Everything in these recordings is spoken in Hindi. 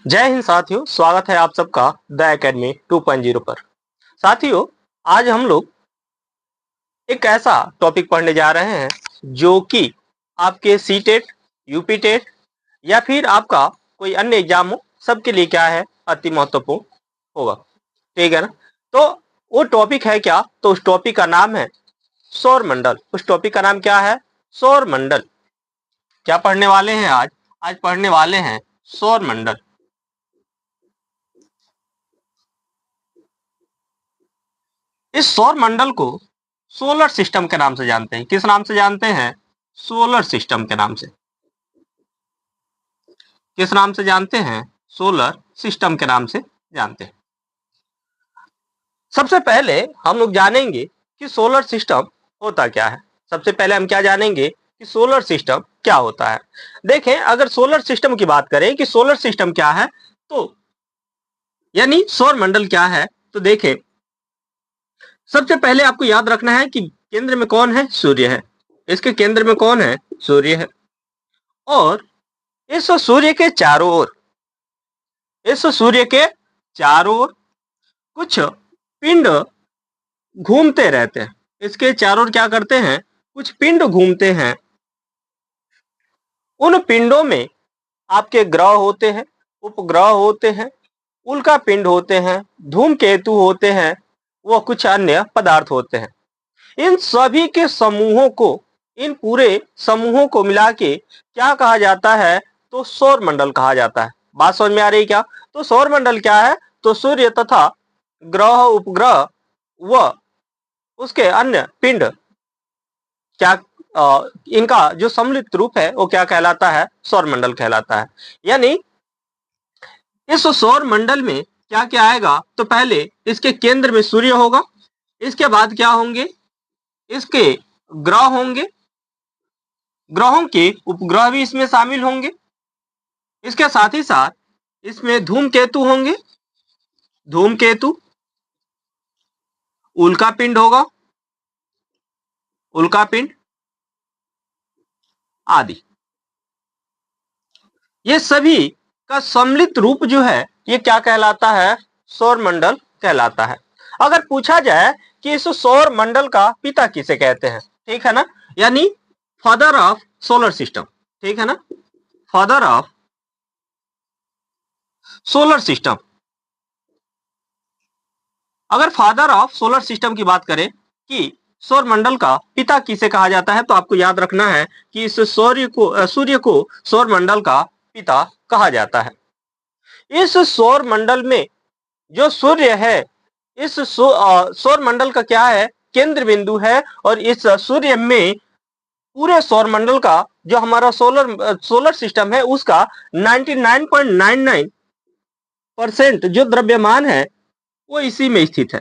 जय हिंद साथियों, स्वागत है आप सबका द एकेडमी 2.0 पर। साथियों, आज हम लोग एक ऐसा टॉपिक पढ़ने जा रहे हैं जो कि आपके सी टेट, यूपी टेट या फिर आपका कोई अन्य एग्जाम हो, सबके लिए क्या है, अति महत्वपूर्ण होगा। ठीक है ना। तो वो टॉपिक है क्या? तो उस टॉपिक का नाम है सौर मंडल। उस टॉपिक का नाम क्या है? सौर मंडल। क्या पढ़ने वाले हैं आज? आज पढ़ने वाले हैं सौर मंडल। इस सौर मंडल को सोलर सिस्टम के नाम से जानते हैं। किस नाम से जानते हैं? सोलर सिस्टम के नाम से। किस नाम से जानते हैं? सोलर सिस्टम के नाम से जानते हैं। सबसे पहले हम लोग जानेंगे कि सोलर सिस्टम होता क्या है। सबसे पहले हम क्या जानेंगे कि सोलर सिस्टम क्या होता है। देखें, अगर सोलर सिस्टम की बात करें कि सोलर सिस्टम क्या है, तो यानी सौर मंडल क्या है, तो देखें, सबसे पहले आपको याद रखना है कि केंद्र में कौन है? सूर्य है। इसके केंद्र में कौन है? सूर्य है। और इस सूर्य के चारों ओर, इस सूर्य के चारों ओर कुछ पिंड घूमते रहते हैं। इसके चारों ओर क्या करते हैं? कुछ पिंड घूमते हैं। उन पिंडों में आपके ग्रह होते हैं, उपग्रह होते हैं, उल्का पिंड होते हैं, धूमकेतु होते हैं, व कुछ अन्य पदार्थ होते हैं। इन सभी के समूहों को, इन पूरे समूहों को मिला के क्या कहा जाता है? तो सौर मंडल कहा जाता है। बात समझ में आ रही है क्या? तो सौर मंडल क्या है? तो सूर्य तथा ग्रह, उपग्रह व उसके अन्य पिंड क्या, इनका जो सम्मिलित रूप है वो क्या कहलाता है? सौर मंडल कहलाता है। यानी इस सौर मंडल में क्या क्या आएगा? तो पहले इसके केंद्र में सूर्य होगा। इसके बाद क्या होंगे? इसके ग्रह होंगे, ग्रहों के उपग्रह भी इसमें शामिल होंगे। इसके साथ ही साथ इसमें धूमकेतु होंगे, धूमकेतु, उल्का पिंड होगा, उल्का पिंड आदि। ये सभी का सम्मिलित रूप जो है ये क्या कहलाता है? सौर मंडल कहलाता है। अगर पूछा जाए कि इस सौर मंडल का पिता किसे कहते हैं, ठीक है ना, यानी फादर ऑफ सोलर सिस्टम, ठीक है ना, फादर ऑफ सोलर सिस्टम। अगर फादर ऑफ सोलर सिस्टम की बात करें कि सौर मंडल का पिता किसे कहा जाता है, तो आपको याद रखना है कि इस सूर्य को सौर मंडल का पिता कहा जाता है। इस सौर मंडल में जो सूर्य है, इस सौर मंडल का क्या है? केंद्र बिंदु है। और इस सूर्य में पूरे सौर मंडल का जो हमारा सोलर सिस्टम है उसका 99.99% जो द्रव्यमान है वो इसी में स्थित है।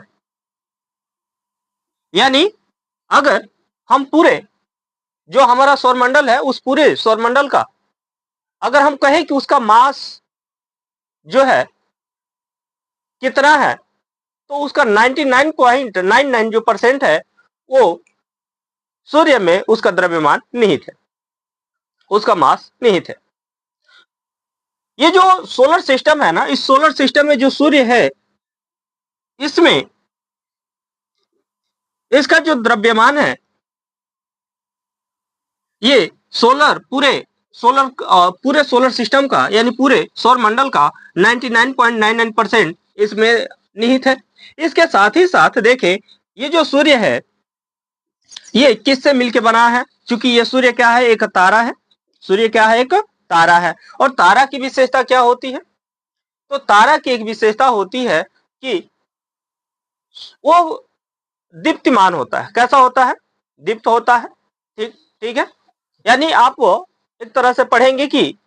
यानी अगर हम पूरे जो हमारा सौर मंडल है, उस पूरे सौर मंडल का अगर हम कहें कि उसका मास जो है कितना है, तो उसका 99.99 जो परसेंट है वो सूर्य में उसका द्रव्यमान निहित है, उसका मास निहित है। ये जो सोलर सिस्टम है ना, इस सोलर सिस्टम में जो सूर्य है, इसमें इसका जो द्रव्यमान है, ये पूरे सोलर सिस्टम का यानी पूरे सौर मंडल का 99.99% इसमें निहित है। इसके साथ ही साथ देखें, ये जो सूर्य है ये किससे मिलके बना है? क्योंकि ये सूर्य क्या है? एक तारा है। सूर्य क्या है? एक तारा है। और तारा की विशेषता क्या होती है? तो तारा की एक विशेषता होती है कि वो दीप्तिमान होता है। कैसा होता है? दीप्त होता है। ठीक ठीक है। यानी आप वो एक तरह से पढ़ेंगे कि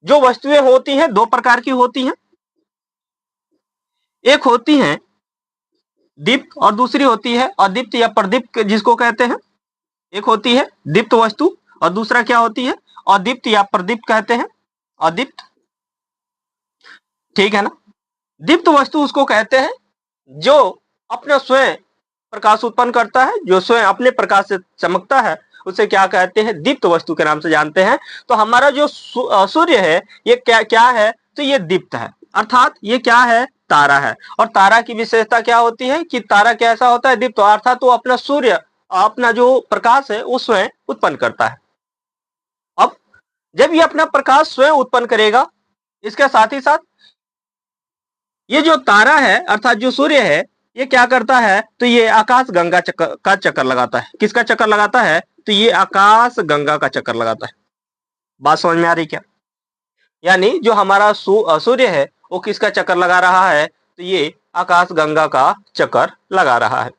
जो वस्तुएं होती हैं दो प्रकार की होती हैं। एक होती हैं दीप्त और दूसरी होती है अदीप्त या प्रदीप्त जिसको कहते हैं। एक होती है दीप्त वस्तु और दूसरा क्या होती है? अदीप्त या प्रदीप्त कहते हैं। अदीप्त, ठीक है ना। दीप्त वस्तु उसको कहते हैं जो अपना स्वयं प्रकाश उत्पन्न करता है, जो स्वयं अपने प्रकाश से चमकता है, उसे क्या कहते हैं? दीप्त वस्तु के नाम से जानते हैं। तो हमारा जो सूर्य है ये क्या क्या है? तो ये दीप्त है, अर्थात ये क्या है, तारा है। और तारा की विशेषता क्या होती है कि तारा कैसा होता है, दीप्त, अर्थात वो अपना सूर्य, अपना जो प्रकाश है वो स्वयं उत्पन्न करता है। अब जब ये अपना प्रकाश स्वयं उत्पन्न करेगा, इसके साथ ही साथ ये जो तारा है अर्थात जो सूर्य है, ये क्या करता है, तो ये आकाश गंगा चक्कर का चक्कर लगाता है। किसका चक्कर लगाता है, तो ये आकाश गंगा का चक्कर लगाता है। बात समझ में आ रही क्या? यानी जो हमारा सूर्य है वो किसका चक्कर लगा रहा है, तो ये आकाश गंगा का चक्कर लगा रहा है।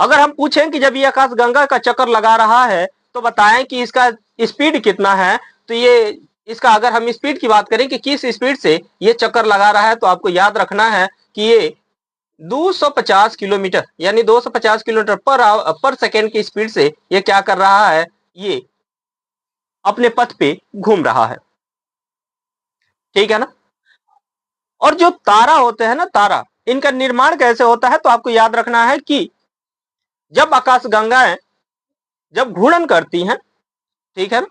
अगर हम पूछें कि जब ये आकाश गंगा का चक्कर लगा रहा है तो बताएं कि इसका स्पीड कितना है, तो ये इसका अगर हम स्पीड की बात करें कि किस स्पीड से ये चक्कर लगा रहा है, तो आपको याद रखना है कि ये 250 किलोमीटर यानी 250 किलोमीटर पर सेकेंड की स्पीड से ये क्या कर रहा है, ये अपने पथ पे घूम रहा है। ठीक है ना? और जो तारा होते हैं ना, तारा, इनका निर्माण कैसे होता है, तो आपको याद रखना है कि जब आकाश गंगाएं जब घूर्णन करती हैं, ठीक है ना,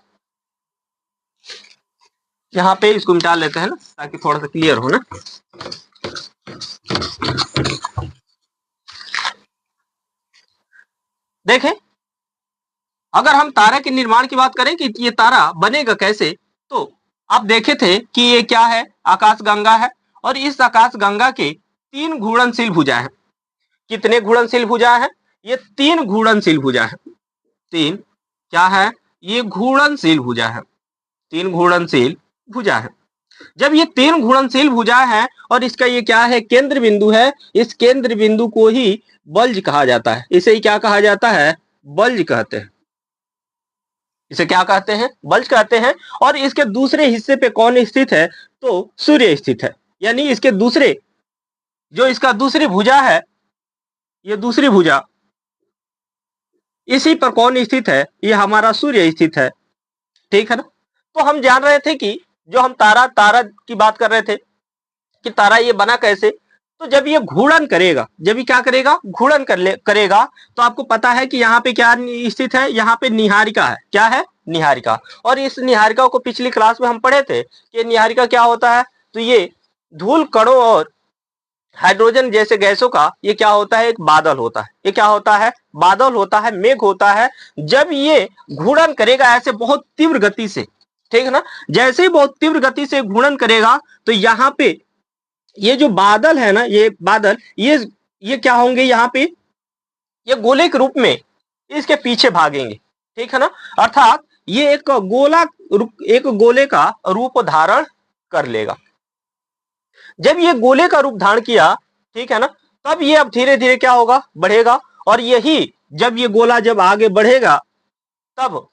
यहाँ पे इसको मिटा लेते हैं ना ताकि थोड़ा सा क्लियर हो ना। देखें, अगर हम तारा के निर्माण की बात करें कि ये तारा बनेगा कैसे, तो आप देखे थे कि ये क्या है, आकाश गंगा है, और इस आकाश गंगा के 3 घूर्णनशील भुजा है। कितने घूर्णनशील भुजा है, ये 3 घूर्णनशील भुजा है। 3 क्या है, ये घूर्णनशील भुजा है, 3 घूर्णनशील भुजा है। जब ये 3 घूर्णनशील भुजा है और इसका ये क्या है, केंद्र बिंदु है, इस केंद्र बिंदु को ही बल्ज कहा जाता है। इसे ही क्या कहा जाता है, बल्ज कहते हैं। इसे क्या कहते हैं, बल्ज कहते हैं। और इसके दूसरे हिस्से पे कौन स्थित है, तो सूर्य स्थित है। यानी इसके दूसरे, जो इसका दूसरी भुजा है, ये दूसरी भुजा, इसी पर कौन स्थित है, ये हमारा सूर्य स्थित है। ठीक है ना? तो हम जान रहे थे कि जो हम तारा की बात कर रहे थे कि तारा ये बना कैसे, तो जब ये घूर्णन करेगा, जब ये क्या करेगा, घूर्णन करेगा, तो आपको पता है कि यहाँ पे क्या स्थित है, यहाँ पे निहारिका है। क्या है, निहारिका। और इस निहारिका को पिछली क्लास में हम पढ़े थे कि निहारिका क्या होता है, तो ये धूल कणों और हाइड्रोजन जैसे गैसों का ये क्या होता है, एक बादल होता है। ये क्या होता है, बादल होता है, मेघ होता है। जब ये घूर्णन करेगा ऐसे बहुत तीव्र गति से, ठीक है ना, जैसे ही बहुत तीव्र गति से घूर्णन करेगा, तो यहाँ पे ये जो बादल है ना, ये बादल, ये क्या होंगे, यहाँ पे ये गोले के रूप में इसके पीछे भागेंगे। ठीक है ना? अर्थात ये एक गोले का रूप धारण कर लेगा। जब ये गोले का रूप धारण किया, ठीक है ना, तब ये अब धीरे धीरे क्या होगा, बढ़ेगा। और यही जब ये गोला जब आगे बढ़ेगा, तब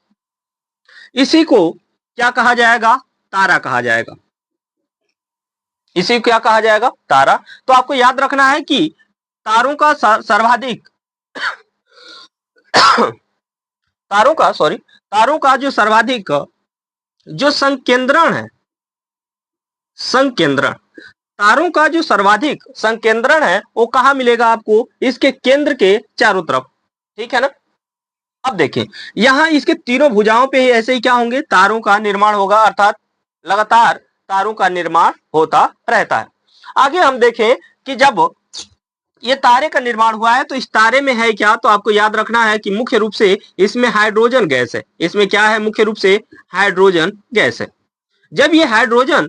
इसी को क्या कहा जाएगा, तारा कहा जाएगा। इसी को क्या कहा जाएगा, तारा। तो आपको याद रखना है कि तारों का सर्वाधिक तारों का जो सर्वाधिक जो संकेंद्रण है, संकेंद्रण, तारों का जो सर्वाधिक संकेंद्रण है वो कहां मिलेगा आपको, इसके केंद्र के चारों तरफ। ठीक है ना? अब देखें, यहां इसके तीनों भुजाओं पे ऐसे ही क्या होंगे, तारों का निर्माण होगा, अर्थात लगातार तारों का निर्माण होता रहता है। आगे हम देखें कि जब ये तारे का निर्माण हुआ है तो इस तारे में है क्या, तो आपको याद रखना है कि मुख्य रूप से इसमें हाइड्रोजन गैस है। इसमें क्या है, मुख्य रूप से हाइड्रोजन गैस है। जब ये हाइड्रोजन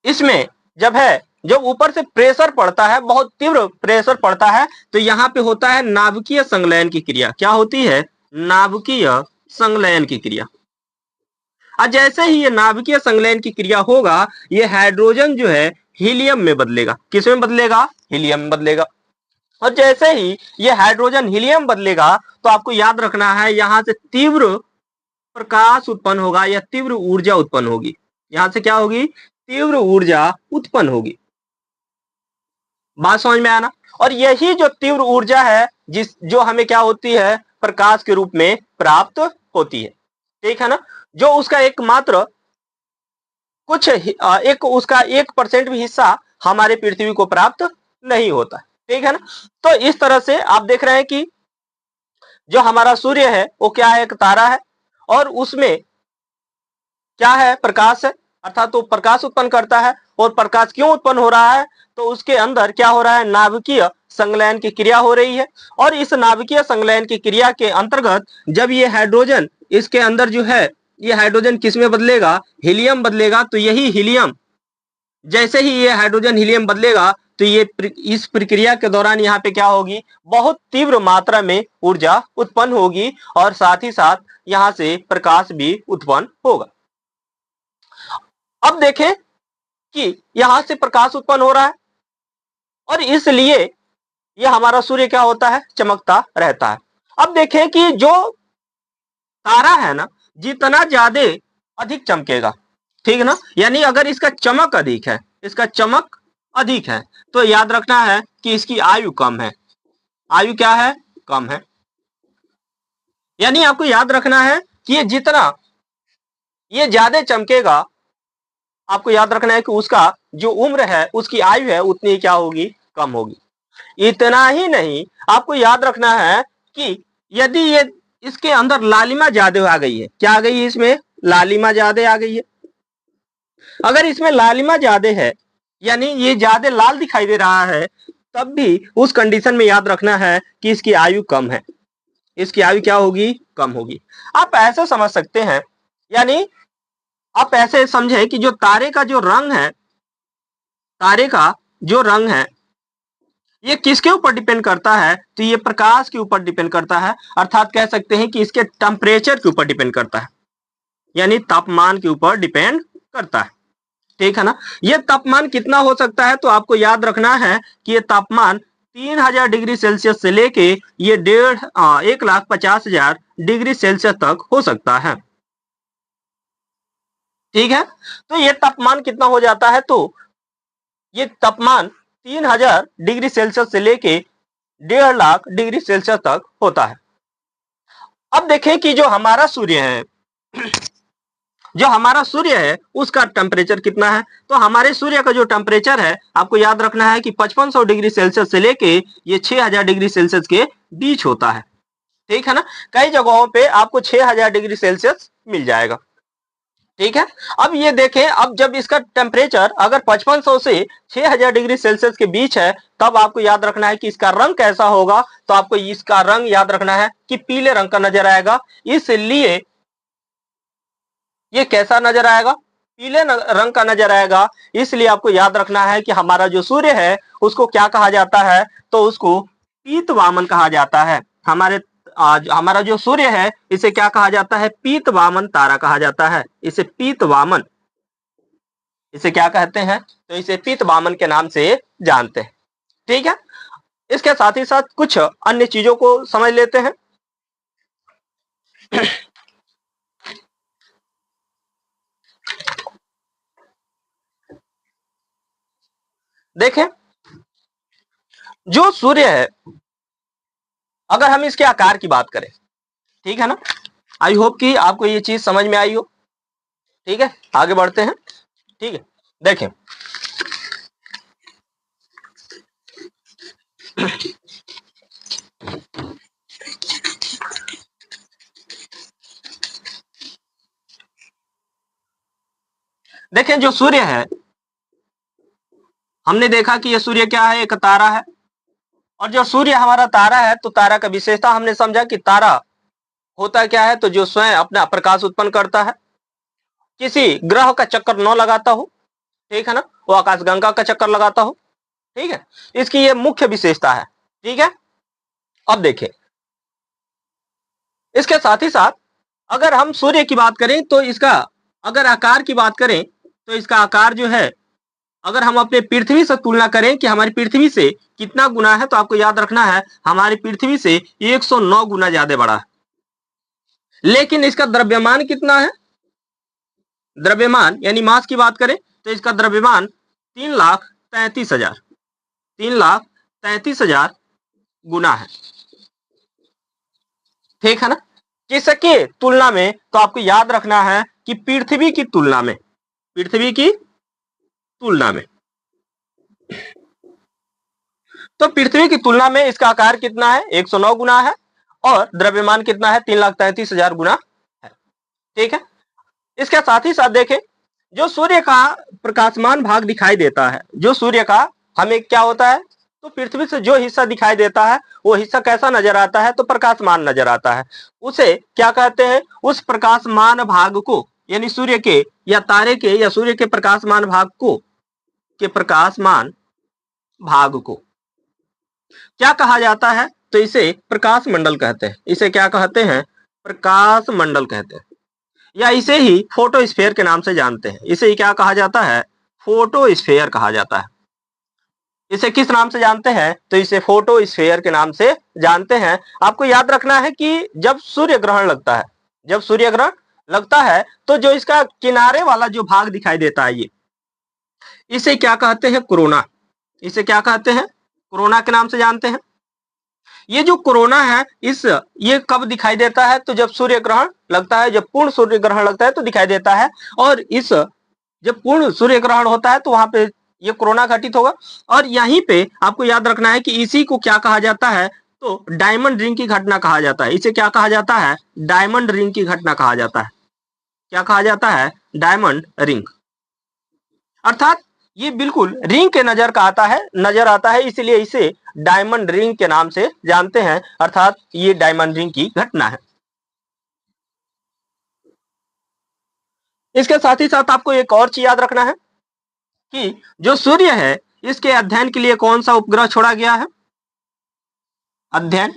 इसमें जब ऊपर से प्रेशर पड़ता है, बहुत तीव्र प्रेशर पड़ता है, तो यहाँ पे होता है नाभिकीय संलयन की क्रिया। क्या होती है, नाभिकीय संलयन की क्रिया। और जैसे ही ये नाभिकीय संलयन की क्रिया होगा, ये हाइड्रोजन जो है हीलियम में बदलेगा। किस में बदलेगा, हीलियम में बदलेगा। और जैसे ही ये हाइड्रोजन हीलियम बदलेगा, तो आपको याद रखना है यहां से तीव्र प्रकाश उत्पन्न होगा या तीव्र ऊर्जा उत्पन्न होगी। यहां से क्या होगी, तीव्र ऊर्जा उत्पन्न होगी। बात समझ में आना? और यही जो तीव्र ऊर्जा है जो हमें क्या होती है, प्रकाश के रूप में प्राप्त होती है। ठीक है ना? जो उसका एकमात्र उसका 1% भी हिस्सा हमारे पृथ्वी को प्राप्त नहीं होता। ठीक है ना? तो इस तरह से आप देख रहे हैं कि जो हमारा सूर्य है वो क्या है, एक तारा है, और उसमें क्या है, प्रकाश है। अर्थात वो प्रकाश उत्पन्न करता है। और प्रकाश क्यों उत्पन्न हो रहा है, तो उसके अंदर क्या हो रहा है, नाभिकीय संलयन की क्रिया हो रही है। और इस नाभिकीय संलयन की क्रिया के अंतर्गत जब ये हाइड्रोजन इसके अंदर जो है, ये हाइड्रोजन किस में बदलेगा, हीलियम बदलेगा। तो यही हीलियम, जैसे ही ये हाइड्रोजन हीलियम बदलेगा तो ये इस प्रक्रिया के दौरान यहाँ पे क्या होगी, बहुत तीव्र मात्रा में ऊर्जा उत्पन्न होगी और साथ ही साथ यहाँ से प्रकाश भी उत्पन्न होगा। अब देखें कि यहां से प्रकाश उत्पन्न हो रहा है और इसलिए यह हमारा सूर्य क्या होता है, चमकता रहता है। अब देखें कि जो तारा है ना, जितना ज्यादा अधिक चमकेगा, ठीक है ना, यानी अगर इसका चमक अधिक है, इसका चमक अधिक है, तो याद रखना है कि इसकी आयु कम है। आयु क्या है, कम है। यानी आपको याद रखना है कि ये जितना ये ज्यादा चमकेगा, आपको याद रखना है कि उसका जो उम्र है, उसकी आयु है, उतनी क्या होगी, कम होगी। इतना ही नहीं, आपको याद रखना है कि यदि ये इसके अंदर लालिमा ज्यादा आ गई है, क्या आ गई है, इसमें लालिमा ज्यादा आ गई है। अगर इसमें लालिमा ज्यादा है, यानी ये ज्यादा लाल दिखाई दे रहा है, तब भी उस कंडीशन में याद रखना है कि इसकी आयु कम है। इसकी आयु क्या होगी, कम होगी। आप ऐसे समझ सकते हैं, यानी आप ऐसे समझे कि जो तारे का जो रंग है, तारे का जो रंग है, ये किसके ऊपर डिपेंड करता है, तो ये प्रकाश के ऊपर डिपेंड करता है। अर्थात कह सकते हैं कि इसके टेम्परेचर के ऊपर डिपेंड करता है, यानी तापमान के ऊपर डिपेंड करता है, ठीक है ना। ये तापमान कितना हो सकता है, तो आपको याद रखना है कि ये तापमान 3000 डिग्री सेल्सियस से लेके ये 1,50,000 डिग्री सेल्सियस तक हो सकता है, ठीक है। तो ये तापमान कितना हो जाता है, तो ये तापमान 3000 डिग्री सेल्सियस से लेके 1,50,000 डिग्री सेल्सियस तक होता है। अब देखें कि जो हमारा सूर्य है, जो हमारा सूर्य है उसका टेम्परेचर कितना है, तो हमारे सूर्य का जो टेम्परेचर है, आपको याद रखना है कि 5500 डिग्री सेल्सियस से लेके ये 6000 डिग्री सेल्सियस के बीच होता है, ठीक है ना। कई जगहों पे आपको 6000 डिग्री सेल्सियस मिल जाएगा, ठीक है। अब ये देखें, अब जब इसका टेम्परेचर अगर 5500 से 6000 डिग्री सेल्सियस के बीच है, तब आपको याद रखना है कि इसका रंग कैसा होगा, तो आपको इसका रंग याद रखना है कि पीले रंग का नजर आएगा। इसलिए ये कैसा नजर आएगा, पीले रंग का नजर आएगा। इसलिए आपको याद रखना है कि हमारा जो सूर्य है उसको क्या कहा जाता है, तो उसको पीतवामन कहा जाता है। हमारा जो सूर्य है इसे क्या कहा जाता है, पीतवामन तारा कहा जाता है। इसे पीतवामन, इसे क्या कहते हैं, तो इसे पीतवामन के नाम से जानते हैं, ठीक है। इसके साथ ही साथ कुछ अन्य चीजों को समझ लेते हैं। देखें, जो सूर्य है, अगर हम इसके आकार की बात करें, ठीक है ना, आई होप कि आपको ये चीज समझ में आई हो, ठीक है। आगे बढ़ते हैं, ठीक है। देखें, देखें जो सूर्य है, हमने देखा कि ये सूर्य क्या है, एक तारा है। और जो सूर्य हमारा तारा है, तो तारा का विशेषता हमने समझा कि तारा होता क्या है, तो जो स्वयं अपना प्रकाश उत्पन्न करता है, किसी ग्रह का चक्कर न लगाता हो, ठीक है ना, वो आकाशगंगा का चक्कर लगाता हो, ठीक है। इसकी ये मुख्य विशेषता है, ठीक है। अब देखें, इसके साथ ही साथ अगर हम सूर्य की बात करें, तो इसका अगर आकार की बात करें, तो इसका आकार जो है, अगर हम अपने पृथ्वी से तुलना करें कि हमारी पृथ्वी से कितना गुना है, तो आपको याद रखना है हमारी पृथ्वी से 109 गुना ज्यादा बड़ा है। लेकिन इसका द्रव्यमान कितना है, द्रव्यमान यानी मास की बात करें, तो इसका द्रव्यमान 3,33,000 3,33,000 गुना है, ठीक है ना। किसके तुलना में, तो आपको याद रखना है कि पृथ्वी की तुलना में, पृथ्वी की तुलना में, तो पृथ्वी की तुलना में इसका आकार कितना है, 109 गुना है, और द्रव्यमान कितना है, 3,33,000 गुना है, ठीक है। इसके साथ ही साथ देखें जो सूर्य का प्रकाशमान भाग दिखाई देता है, जो सूर्य का हमें क्या होता है, तो पृथ्वी से जो हिस्सा दिखाई देता है वो हिस्सा कैसा नजर आता है, तो प्रकाशमान नजर आता है। उसे क्या कहते हैं, उस प्रकाशमान भाग को, यानी सूर्य के या तारे के या सूर्य के प्रकाशमान भाग को, के प्रकाशमान भाग को क्या कहा जाता है, तो इसे प्रकाश मंडल कहते हैं। इसे क्या कहते हैं, प्रकाश मंडल कहते हैं, या इसे ही फोटोस्फीयर के नाम से जानते हैं। इसे ही क्या कहा जाता है, फोटोस्फीयर कहा जाता है। इसे किस नाम से जानते हैं, तो इसे फोटोस्फीयर के नाम से जानते हैं। आपको याद रखना है कि जब सूर्य ग्रहण लगता है, जब सूर्य ग्रहण लगता है तो जो इसका किनारे वाला जो भाग दिखाई देता है, ये इसे क्या कहते हैं, कोरोना। इसे क्या कहते हैं, कोरोना के नाम से जानते हैं। ये जो कोरोना है, ये कब दिखाई देता है, तो जब सूर्य ग्रहण लगता है, जब पूर्ण सूर्य ग्रहण लगता है तो दिखाई देता है। और जब पूर्ण सूर्य ग्रहण होता है तो वहां पे ये कोरोना घटित होगा। और यहीं पे आपको याद रखना है कि इसी को क्या कहा जाता है, तो डायमंड रिंग की घटना कहा जाता है। इसे क्या कहा जाता है, डायमंड रिंग की घटना कहा जाता है। क्या कहा जाता है, डायमंड रिंग। अर्थात ये बिल्कुल रिंग के नजर आता है, इसलिए इसे डायमंड रिंग के नाम से जानते हैं। अर्थात ये डायमंड रिंग की घटना है। इसके साथ ही साथ आपको एक और चीज याद रखना है कि जो सूर्य है, इसके अध्ययन के लिए कौन सा उपग्रह छोड़ा गया है, अध्ययन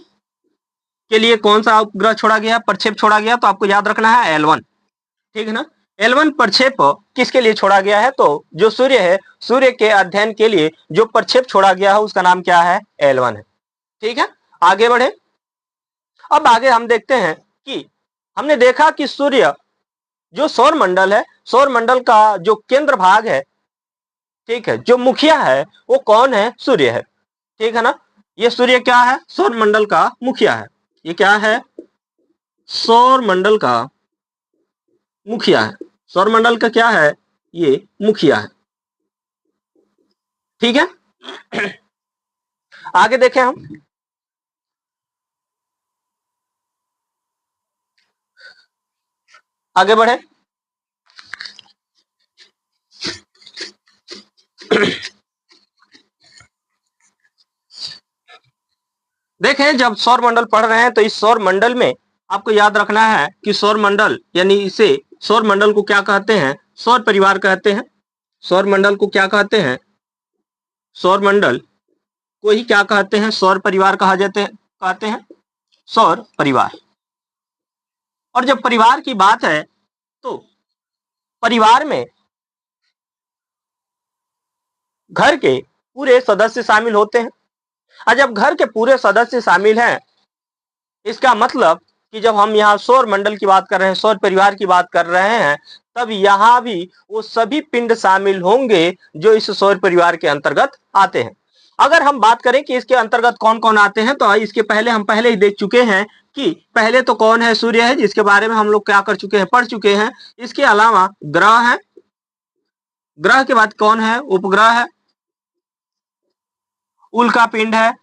के लिए कौन सा उपग्रह छोड़ा गया, प्रक्षेप छोड़ा गया, तो आपको याद रखना है L1। ठीक है ना, L1 प्रक्षेप किसके लिए छोड़ा गया है, तो जो सूर्य है, सूर्य के अध्ययन के लिए जो प्रक्षेप छोड़ा गया है उसका नाम क्या है, L1 है। ठीक है, आगे बढ़े। अब आगे हम देखते हैं कि हमने देखा कि सूर्य जो सौर मंडल है, सौर मंडल का जो केंद्र भाग है, ठीक है, जो मुखिया है वो कौन है, सूर्य है। ठीक है ना, ये सूर्य क्या है, सौर मंडल का मुखिया है। ये क्या है, सौर मंडल का मुखिया है। सौर मंडल का क्या है, ये मुखिया है। ठीक है, आगे देखें हम। आगे बढ़े। देखें, जब सौर मंडल पढ़ रहे हैं तो इस सौर मंडल में आपको याद रखना है कि सौर मंडल, यानी इसे सौर मंडल को क्या कहते हैं, सौर परिवार कहते हैं। सौर मंडल को क्या कहते हैं, सौर मंडल को ही क्या कहते हैं, सौर परिवार कहते हैं सौर परिवार। और जब परिवार की बात है तो परिवार में घर के पूरे सदस्य शामिल होते हैं। और जब घर के पूरे सदस्य शामिल हैं, इसका मतलब कि जब हम यहाँ सौर मंडल की बात कर रहे हैं, सौर परिवार की बात कर रहे हैं, तब यहाँ भी वो सभी पिंड शामिल होंगे जो इस सौर परिवार के अंतर्गत आते हैं। अगर हम बात करें कि इसके अंतर्गत कौन कौन आते हैं, तो इसके पहले हम पहले ही देख चुके हैं कि पहले तो कौन है, सूर्य है, जिसके बारे में हम लोग क्या कर चुके हैं, पढ़ चुके हैं। इसके अलावा ग्रह है, ग्रह के बाद कौन है, उपग्रह है, उल्का पिंड है,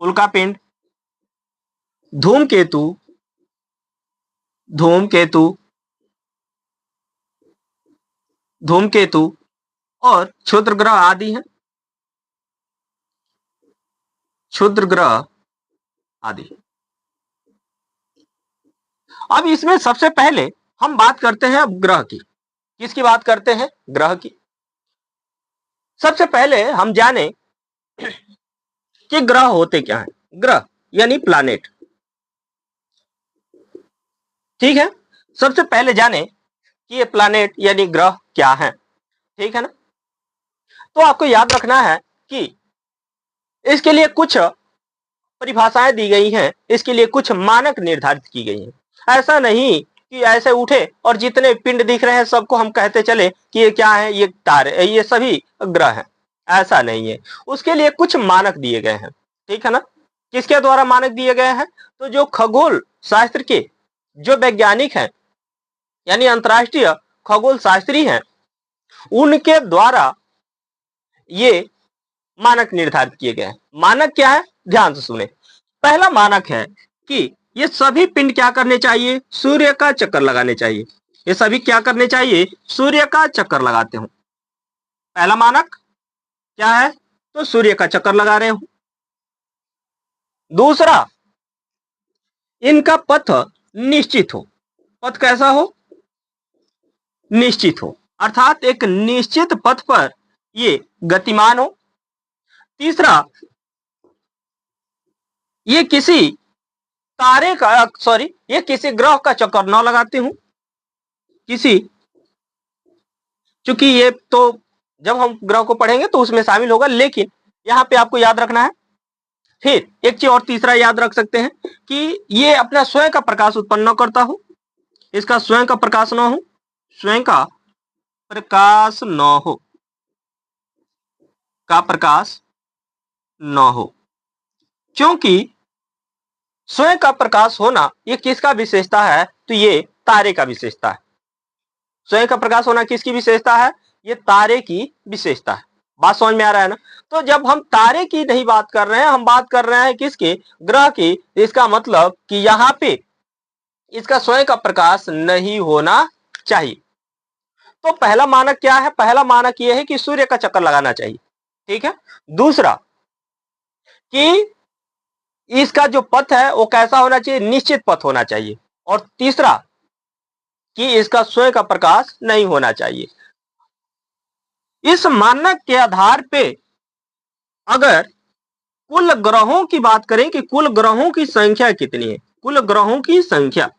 उल्का पिंड, धूमकेतु, धूमकेतु, धूमकेतु और क्षुद्र ग्रह आदि हैं, क्षुद्र ग्रह आदि। अब इसमें सबसे पहले हम बात करते हैं अब ग्रह की। किसकी बात करते हैं, ग्रह की। सबसे पहले हम जाने कि ग्रह होते क्या हैं। ग्रह यानी प्लैनेट। ठीक है, सबसे पहले जाने कि ये प्लैनेट यानी ग्रह क्या है। ठीक है ना, तो आपको याद रखना है कि इसके लिए कुछ परिभाषाएं दी गई हैं, इसके लिए कुछ मानक निर्धारित की गई हैं। ऐसा नहीं कि ऐसे उठे और जितने पिंड दिख रहे हैं सबको हम कहते चले कि ये क्या है, ये तारे, ये सभी ग्रह हैं। ऐसा नहीं है, उसके लिए कुछ मानक दिए गए हैं। ठीक है ना, किसके द्वारा मानक दिए गए हैं, तो जो खगोल शास्त्र के जो वैज्ञानिक हैं, यानी अंतरराष्ट्रीय खगोल शास्त्री हैं, उनके द्वारा ये मानक निर्धारित किए गए हैं। मानक क्या है, ध्यान से सुने। पहला मानक है कि ये सभी पिंड क्या करने चाहिए, सूर्य का चक्कर लगाने चाहिए। ये सभी क्या करने चाहिए? सूर्य का चक्कर लगाते हो। पहला मानक क्या है? तो सूर्य का चक्कर लगा रहे हो। दूसरा, इनका पथ निश्चित हो। पथ कैसा हो? निश्चित हो, अर्थात एक निश्चित पथ पर ये गतिमान हो। तीसरा, ये किसी तारे का सॉरी ये किसी ग्रह का चक्कर न लगाते हूं। किसी, चूंकि ये तो जब हम ग्रह को पढ़ेंगे तो उसमें शामिल होगा, लेकिन यहां पे आपको याद रखना है। फिर एक चीज और तीसरा याद रख सकते हैं कि ये अपना स्वयं का प्रकाश उत्पन्न न करता हो, इसका स्वयं का प्रकाश न हो, स्वयं का प्रकाश न हो, का प्रकाश न हो। क्योंकि स्वयं का प्रकाश होना ये किसका विशेषता है? तो ये तारे का विशेषता है। स्वयं का प्रकाश होना किसकी विशेषता है? ये तारे की विशेषता है। बात समझ में आ रहा है ना? तो जब हम तारे की नहीं बात कर रहे हैं, हम बात कर रहे हैं किसके? ग्रह की। इसका मतलब कि यहाँ पे इसका स्वयं का प्रकाश नहीं होना चाहिए। तो पहला मानक क्या है? पहला मानक यह है कि सूर्य का चक्कर लगाना चाहिए, ठीक है। दूसरा कि इसका जो पथ है वो कैसा होना चाहिए? निश्चित पथ होना चाहिए। और तीसरा कि इसका स्वयं का प्रकाश नहीं होना चाहिए। इस मानक के आधार पे अगर कुल ग्रहों की बात करें कि कुल ग्रहों की संख्या कितनी है, कुल ग्रहों की संख्या,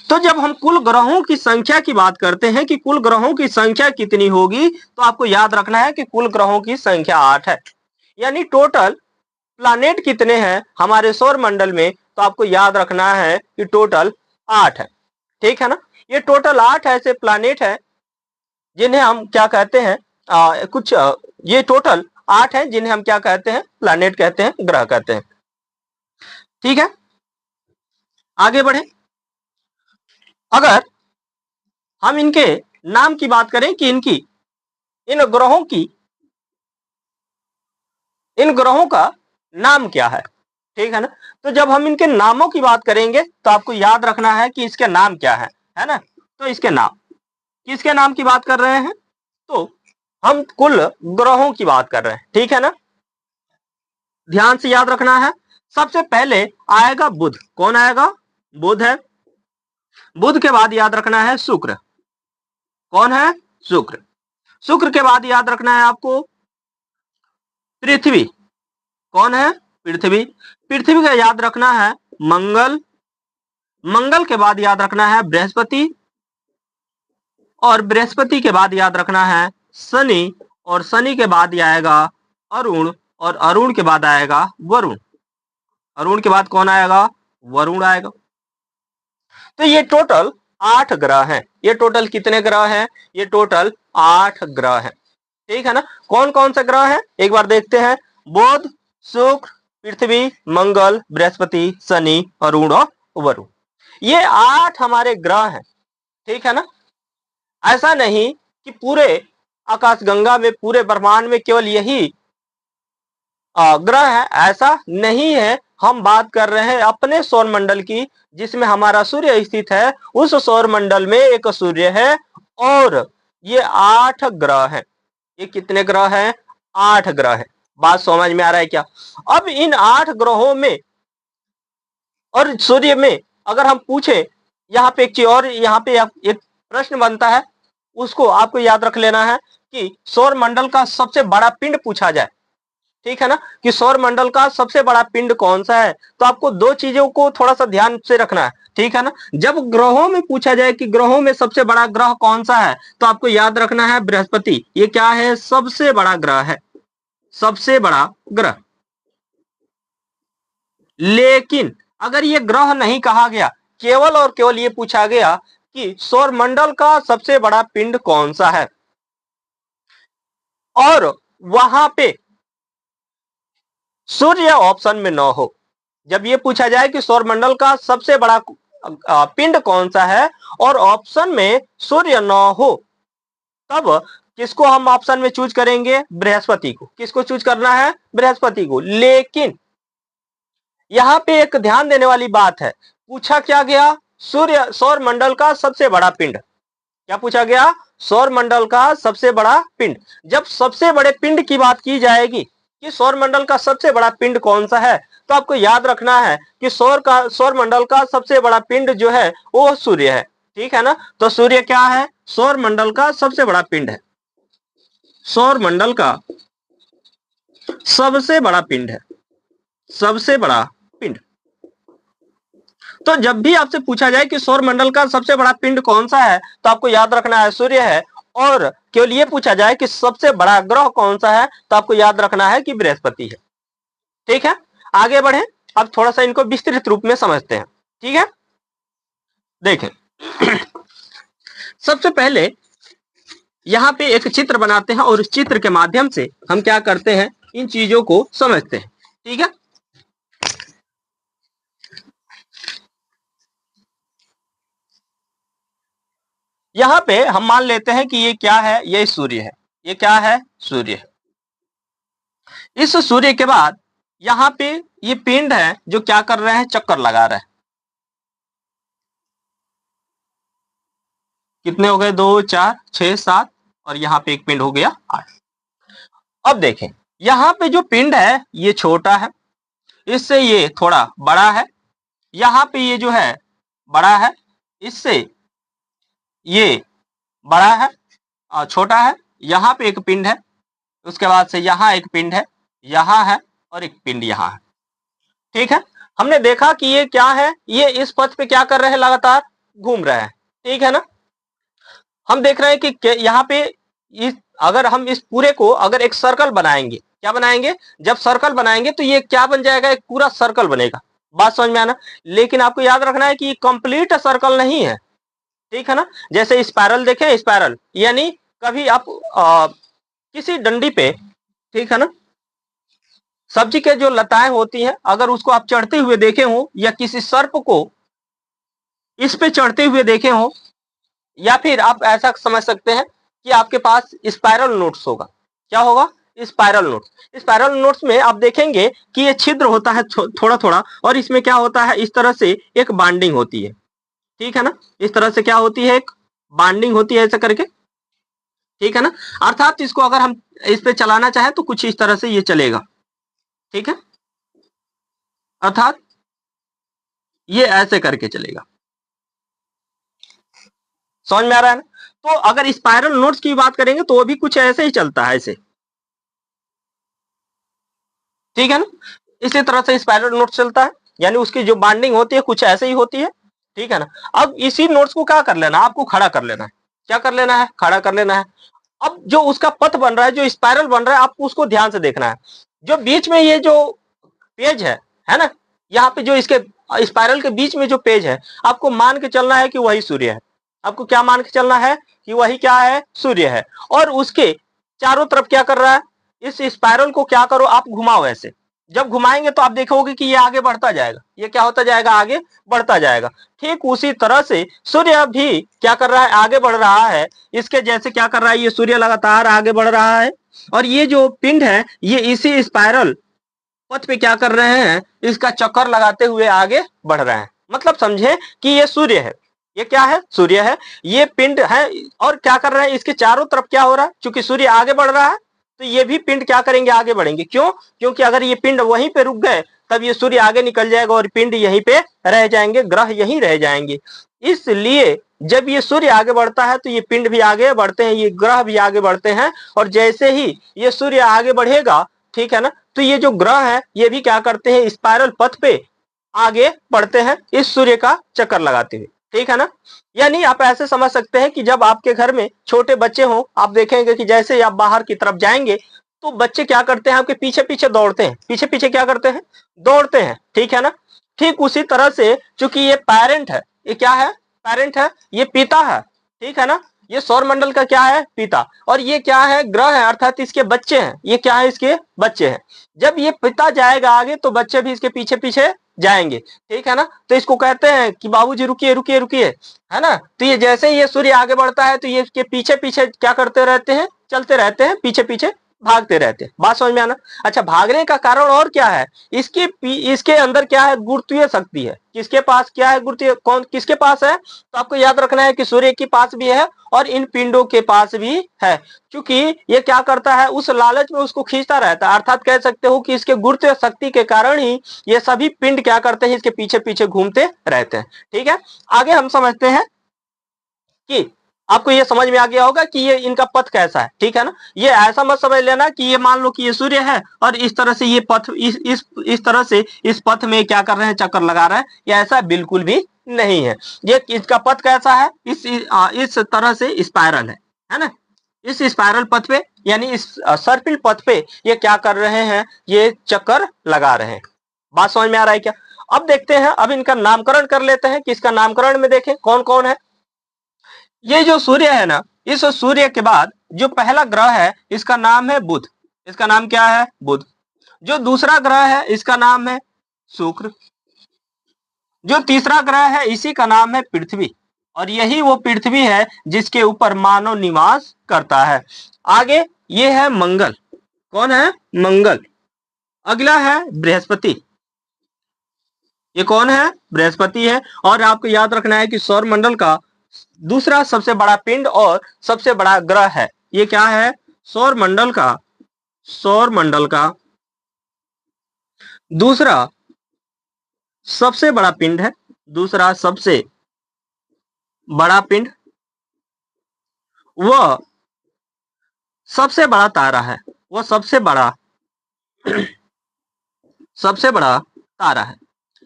तो जब हम कुल ग्रहों की संख्या की बात करते हैं कि कुल ग्रहों की संख्या कितनी होगी, तो आपको याद रखना है कि कुल ग्रहों की संख्या 8 है। यानी टोटल प्लानेट कितने हैं हमारे सौर मंडल में? तो आपको याद रखना है कि टोटल 8 है, ठीक है ना। ये टोटल 8 ऐसे प्लानेट है जिन्हें हम क्या कहते हैं? ये टोटल 8 है जिन्हें हम क्या कहते हैं? प्लानेट कहते हैं, ग्रह कहते हैं, ठीक है। आगे बढ़े। अगर हम इनके नाम की बात करें कि इन ग्रहों का नाम क्या है, ठीक है ना। तो जब हम इनके नामों की बात करेंगे तो आपको याद रखना है कि इसके नाम क्या है ना। तो इसके नाम, किसके नाम की बात कर रहे हैं? तो हम कुल ग्रहों की बात कर रहे हैं, ठीक है ना। ध्यान से याद रखना है। सबसे पहले आएगा बुध। कौन आएगा? बुध है। बुध के बाद याद रखना है शुक्र। कौन है? शुक्र। शुक्र के बाद याद रखना है आपको पृथ्वी। कौन है? पृथ्वी। पृथ्वी का याद रखना है मंगल। मंगल के बाद याद रखना है बृहस्पति। और बृहस्पति के बाद याद रखना है शनि। और शनि के बाद आएगा अरुण। और अरुण के बाद आएगा वरुण। अरुण के बाद कौन आएगा? वरुण आएगा। तो ये टोटल 8 ग्रह हैं। ये टोटल कितने ग्रह हैं? ये टोटल 8 ग्रह हैं, ठीक है ना। कौन कौन से ग्रह हैं एक बार देखते हैं। बुध, शुक्र, पृथ्वी, मंगल, बृहस्पति, शनि, अरुण और वरुण। ये 8 हमारे ग्रह हैं, ठीक है ना। ऐसा नहीं कि पूरे आकाशगंगा में, पूरे ब्रह्मांड में केवल यही ग्रह है, ऐसा नहीं है। हम बात कर रहे हैं अपने सौर मंडल की, जिसमें हमारा सूर्य स्थित है। उस सौर मंडल में एक सूर्य है और ये 8 ग्रह हैं। ये कितने ग्रह हैं? 8 ग्रह है। बात समझ में आ रहा है क्या? अब इन 8 ग्रहों में और सूर्य में अगर हम पूछे, यहाँ पे एक चीज और, यहाँ पे एक प्रश्न बनता है, उसको आपको याद रख लेना है कि सौर मंडल का सबसे बड़ा पिंड पूछा जाए, ठीक है ना, कि सौर मंडल का सबसे बड़ा पिंड कौन सा है, तो आपको दो चीजों को थोड़ा सा ध्यान से रखना है, ठीक है ना। जब ग्रहों में पूछा जाए कि ग्रहों में सबसे बड़ा ग्रह कौन सा है, तो आपको याद रखना है बृहस्पति। ये क्या है? सबसे बड़ा ग्रह है, सबसे बड़ा ग्रह। लेकिन अगर ये ग्रह नहीं कहा गया, केवल और केवल ये पूछा गया कि सौर मंडल का सबसे बड़ा पिंड कौन सा है, और वहां पे सूर्य ऑप्शन में न हो, जब ये पूछा जाए कि सौरमंडल का सबसे बड़ा पिंड कौन सा है और ऑप्शन में सूर्य न हो, तब किसको हम ऑप्शन में चूज करेंगे? बृहस्पति को। किसको चूज करना है? बृहस्पति को। लेकिन यहां पे एक ध्यान देने वाली बात है, पूछा क्या गया? सौर मंडल का सबसे बड़ा पिंड। क्या पूछा गया? सौर मंडल का सबसे बड़ा पिंड। जब सबसे बड़े पिंड की बात की जाएगी कि सौर मंडल का सबसे बड़ा पिंड कौन सा है, तो आपको याद रखना है कि सौर मंडल का सबसे बड़ा पिंड जो है वो सूर्य है। ठीक है ना? तो सूर्य क्या है? सौर मंडल का सबसे बड़ा पिंड है। सौर मंडल का सबसे बड़ा पिंड है, सबसे बड़ा पिंड। तो जब भी आपसे पूछा जाए कि सौर मंडल का सबसे बड़ा पिंड कौन सा है, तो आपको याद रखना है सूर्य है। और केवल ये पूछा जाए कि सबसे बड़ा ग्रह कौन सा है, तो आपको याद रखना है कि बृहस्पति है। ठीक है, आगे बढ़े। अब थोड़ा सा इनको विस्तृत रूप में समझते हैं। ठीक है, देखें। सबसे पहले यहां पे एक चित्र बनाते हैं और उस चित्र के माध्यम से हम क्या करते हैं, इन चीजों को समझते हैं। ठीक है, यहां पे हम मान लेते हैं कि ये क्या है, ये सूर्य है। ये क्या है? सूर्य है। इस सूर्य के बाद यहां पे ये पिंड है जो क्या कर रहे हैं, चक्कर लगा रहे हैं। कितने हो गए? 2 4 6 7, और यहां पे एक पिंड हो गया 8। अब देखें, यहां पे जो पिंड है ये छोटा है, इससे ये थोड़ा बड़ा है। यहां पे ये जो है बड़ा है, इससे ये बड़ा है और छोटा है। यहां पे एक पिंड है, उसके बाद से यहां एक पिंड है, यहां है, और एक पिंड यहां है। ठीक है, हमने देखा कि ये क्या है, ये इस पथ पे क्या कर रहे हैं, लगातार घूम रहे हैं। ठीक है ना? हम देख रहे हैं कि यहाँ पे अगर हम इस पूरे को अगर एक सर्कल बनाएंगे, क्या बनाएंगे? जब सर्कल बनाएंगे तो ये क्या बन जाएगा, एक पूरा सर्कल बनेगा। बात समझ में आना? लेकिन आपको याद रखना है कि ये कंप्लीट सर्कल नहीं है। ठीक है ना? जैसे स्पाइरल देखें, स्पाइरल यानी कभी आप किसी डंडी पे, ठीक है ना, सब्जी के जो लताएं होती हैं, अगर उसको आप चढ़ते हुए देखे हो, या किसी सर्प को इस पे चढ़ते हुए देखे हो, या फिर आप ऐसा समझ सकते हैं कि आपके पास स्पाइरल नोट्स होगा। क्या होगा? Spiral notes. स्पाइरल नोट्स में आप देखेंगे कि ये छिद्र होता है थोड़ा थोड़ा, और इसमें क्या होता है, इस तरह से एक बाइंडिंग होती है। ठीक है ना? इस तरह से क्या होती है, एक बाइंडिंग होती है ऐसा करके। ठीक है ना? अर्थात इसको अगर हम इस पे चलाना चाहें तो कुछ इस तरह से ये चलेगा। ठीक है, अर्थात ये ऐसे करके चलेगा। समझ में आ रहा है ना? तो अगर स्पाइरल नोट्स की बात करेंगे तो वो भी कुछ ऐसे ही चलता है, ऐसे। ठीक है ना? इसी तरह से स्पाइरल नोट्स चलता है, यानी उसकी जो बाइंडिंग होती है कुछ ऐसे ही होती है। ठीक है ना? अब इसी नोट्स को क्या कर लेना, आपको खड़ा कर लेना है। क्या कर लेना है? खड़ा कर लेना है। अब जो उसका पथ बन रहा है, जो स्पाइरल बन रहा है, आपको उसको ध्यान से देखना है। जो बीच में ये जो पेज है ना, यहाँ पे जो इसके स्पाइरल के बीच में जो पेज है, आपको मान के चलना है कि वही सूर्य है। आपको क्या मान के चलना है कि वही क्या है, सूर्य है। और उसके चारों तरफ क्या कर रहा है, इस स्पाइरल को क्या करो, आप घुमाओ ऐसे। जब घुमाएंगे तो आप देखोगे कि ये आगे बढ़ता जाएगा। ये क्या होता जाएगा, आगे बढ़ता जाएगा। ठीक उसी तरह से सूर्य भी क्या कर रहा है, आगे बढ़ रहा है। इसके जैसे क्या कर रहा है, ये सूर्य लगातार आगे बढ़ रहा है, और ये जो पिंड है ये इसी स्पाइरल पथ पे क्या कर रहे हैं, इसका चक्कर लगाते हुए आगे बढ़ रहे हैं। मतलब समझे कि ये सूर्य है। ये क्या है, सूर्य है। ये पिंड है, और क्या कर रहे हैं, इसके चारों तरफ क्या हो रहा है, क्योंकि सूर्य आगे बढ़ रहा है तो ये भी पिंड क्या करेंगे, आगे बढ़ेंगे। क्यों? क्योंकि अगर ये पिंड वहीं पे रुक गए तब ये सूर्य आगे निकल जाएगा और पिंड यहीं पे रह जाएंगे, ग्रह यहीं रह जाएंगे। इसलिए जब ये सूर्य आगे बढ़ता है तो ये पिंड भी आगे बढ़ते हैं, ये ग्रह भी आगे बढ़ते हैं। और जैसे ही ये सूर्य आगे बढ़ेगा, ठीक है ना, तो ये जो ग्रह है ये भी क्या करते हैं, स्पाइरल पथ पे आगे बढ़ते हैं इस सूर्य का चक्कर लगाते हुए। ठीक है ना? यानी आप ऐसे समझ सकते हैं कि जब आपके घर में छोटे बच्चे हों, आप देखेंगे कि जैसे ही आप बाहर की तरफ जाएंगे तो बच्चे क्या करते हैं, आपके पीछे पीछे दौड़ते हैं। पीछे पीछे क्या करते हैं, दौड़ते हैं। ठीक है ना? ठीक उसी तरह से चूंकि ये पेरेंट है, ये क्या है, पेरेंट है, ये पिता है। ठीक है ना? ये सौर मंडल का क्या है, पिता। और ये क्या है, ग्रह है, अर्थात इसके बच्चे हैं। ये क्या है, इसके बच्चे हैं। जब ये पिता जाएगा आगे तो बच्चे भी इसके पीछे पीछे जाएंगे। ठीक है ना? तो इसको कहते हैं कि बाबूजी रुकिए रुकिए रुकिए, है ना? तो ये जैसे ही ये सूर्य आगे बढ़ता है तो ये इसके पीछे पीछे क्या करते रहते हैं, चलते रहते हैं, पीछे पीछे भागते रहते हैं। बात समझ में आना? अच्छा, भागने का कारण और क्या है? इसके अंदर क्या है? गुरुत्वीय शक्ति है। किसके पास क्या है? गुरुत्वीय, कौन किसके पास है? तो आपको याद रखना है कि सूर्य के पास भी है और इन पिंडों के पास भी है। क्योंकि ये क्या करता है, उस लालच में उसको खींचता रहता है, अर्थात कह सकते हो कि इसके गुरुत्वीय शक्ति के कारण ही ये सभी पिंड क्या करते हैं, इसके पीछे पीछे घूमते रहते हैं। ठीक है, आगे हम समझते हैं कि आपको ये समझ में आ गया होगा कि ये इनका पथ कैसा है। ठीक है ना, ये ऐसा मत समझ लेना कि ये मान लो कि ये सूर्य है और इस तरह से ये पथ इस तरह से इस पथ में क्या कर रहे हैं, चक्कर लगा रहे हैं, या ऐसा बिल्कुल भी नहीं है। ये इसका पथ कैसा है, इस तरह से स्पाइरल है ना। इस स्पाइरल पथ पे यानी इस सर्पिल पथ पे ये क्या कर रहे हैं, ये चक्कर लगा रहे हैं। बात समझ में आ रहा है क्या? अब देखते हैं, अब इनका नामकरण कर लेते हैं कि इसका नामकरण में देखें कौन कौन है। ये जो सूर्य है ना, इस सूर्य के बाद जो पहला ग्रह है इसका नाम है बुध। इसका नाम क्या है? बुध। जो दूसरा ग्रह है इसका नाम है शुक्र। जो तीसरा ग्रह है इसी का नाम है पृथ्वी, और यही वो पृथ्वी है जिसके ऊपर मानव निवास करता है। आगे ये है मंगल। कौन है? मंगल। अगला है बृहस्पति। ये कौन है? बृहस्पति है। और आपको याद रखना है कि सौर मंडल का दूसरा सबसे बड़ा पिंड और सबसे बड़ा ग्रह है, ये क्या है? सौर मंडल का दूसरा सबसे बड़ा पिंड है। दूसरा सबसे बड़ा पिंड, वह सबसे बड़ा तारा है। वह सबसे बड़ा तारा है।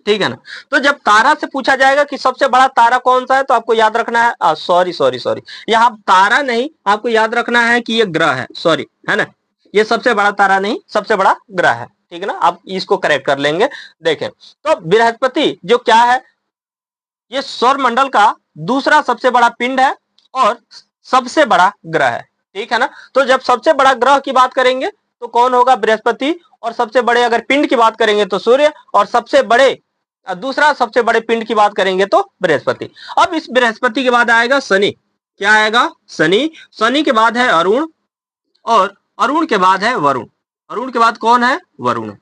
ठीक है ना। तो जब तारा से पूछा जाएगा कि सबसे बड़ा तारा कौन सा है, तो आपको याद रखना है, सॉरी, यहाँ तारा नहीं, आपको याद रखना है कि ये ग्रह है। सॉरी, है ना, ये सबसे बड़ा तारा नहीं, सबसे बड़ा ग्रह है। ठीक है ना, आप इसको करेक्ट कर लेंगे। देखें तो बृहस्पति जो क्या है, ये सौर मंडल का दूसरा सबसे बड़ा पिंड है और सबसे बड़ा ग्रह है। ठीक है ना। तो जब सबसे बड़ा ग्रह की बात करेंगे तो कौन होगा? बृहस्पति। और सबसे बड़े अगर पिंड की बात करेंगे तो सूर्य, और दूसरा सबसे बड़े पिंड की बात करेंगे तो बृहस्पति। अब इस बृहस्पति के बाद आएगा शनि। क्या आएगा? शनि। शनि के बाद है अरुण, और अरुण के बाद है वरुण। अरुण के बाद कौन है? वरुण।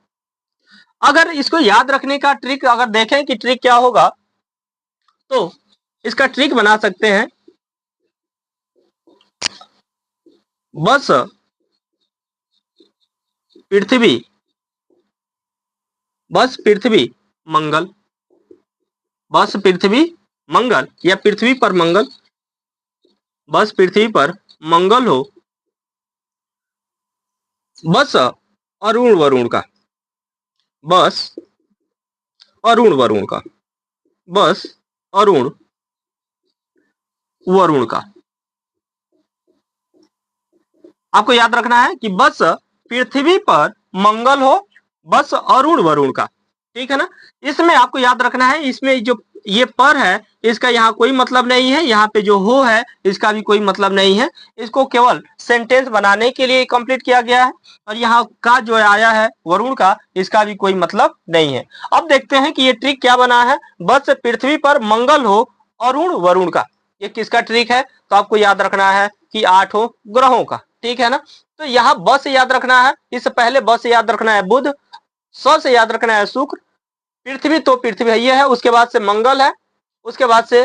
अगर इसको याद रखने का ट्रिक अगर देखें कि ट्रिक क्या होगा, तो इसका ट्रिक बना सकते हैं। बस पृथ्वी मंगल, बस पृथ्वी मंगल, या पृथ्वी पर मंगल, बस पृथ्वी पर मंगल हो, बस अरुण वरुण का, बस अरुण वरुण का, बस अरुण वरुण का। आपको याद रखना है कि बस पृथ्वी पर मंगल हो, बस अरुण वरुण का। ठीक है ना। इसमें आपको याद रखना है, इसमें जो ये पर है इसका यहाँ कोई मतलब नहीं है, यहाँ पे जो हो है इसका भी कोई मतलब नहीं है। इसको केवल सेंटेंस बनाने के लिए कंप्लीट किया गया है। और यहाँ का जो आया है वरुण का, इसका भी कोई मतलब नहीं है। अब देखते हैं कि ये ट्रिक क्या बना है। बस पृथ्वी पर मंगल हो अरुण वरुण का, ये किसका ट्रिक है? तो आपको याद रखना है कि 8 ग्रहों का। ठीक है ना। तो यहाँ ब से याद रखना है, इससे पहले ब से याद रखना है बुध, स से याद रखना है शुक्र, पृथ्वी तो पृथ्वी है, ये है, उसके बाद से मंगल है, उसके बाद से